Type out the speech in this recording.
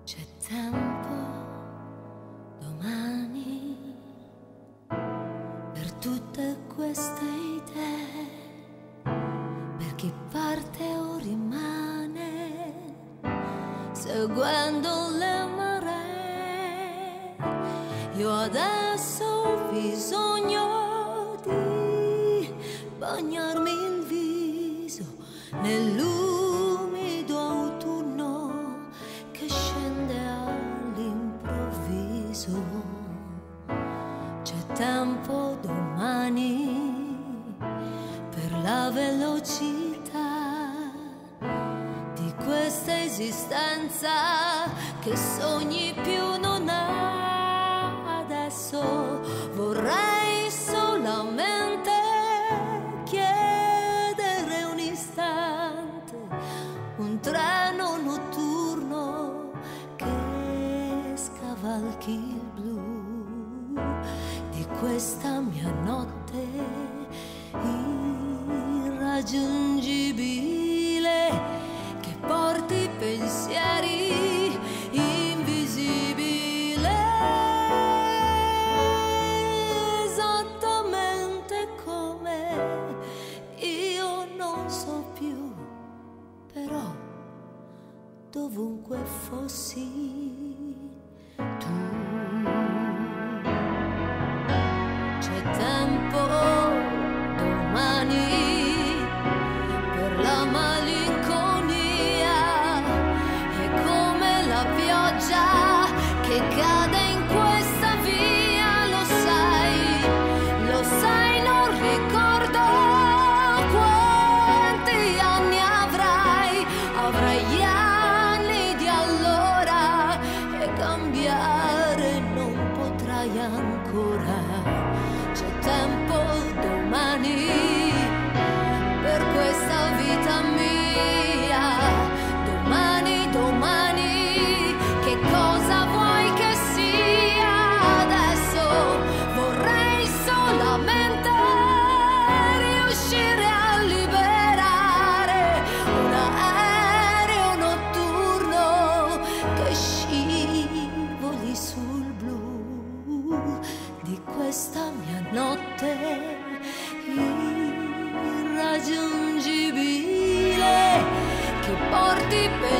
C'è tempo domani per tutte queste idee, per chi parte o rimane, seguendo le maree. Io adesso ho bisogno di bagnarmi il viso nell'umido autunno che scende all'improvviso. C'è tempo domani per la velocità di questa esistenza che sogni più non ha. Adesso vorrei solamente chiedere un istante, un treno notturno che scavalchi il blu di questa mia notte irraggiungibile, che porti pensieri invisibili, esattamente come io non so più, però dovunque fossi tu. C'è tempo domani per la malinconia, è come la pioggia che cade in questa via, lo sai, non ricordo quanti anni avrai gli anni di allora, e cambiare non potrai ancora. C'è tempo domani per questa vita mia, domani, che cosa vuoi che sia? Adesso vorrei solamente riuscire a liberare un aereo notturno che scivoli sul blu di questa mia notte irraggiungibile, che porti per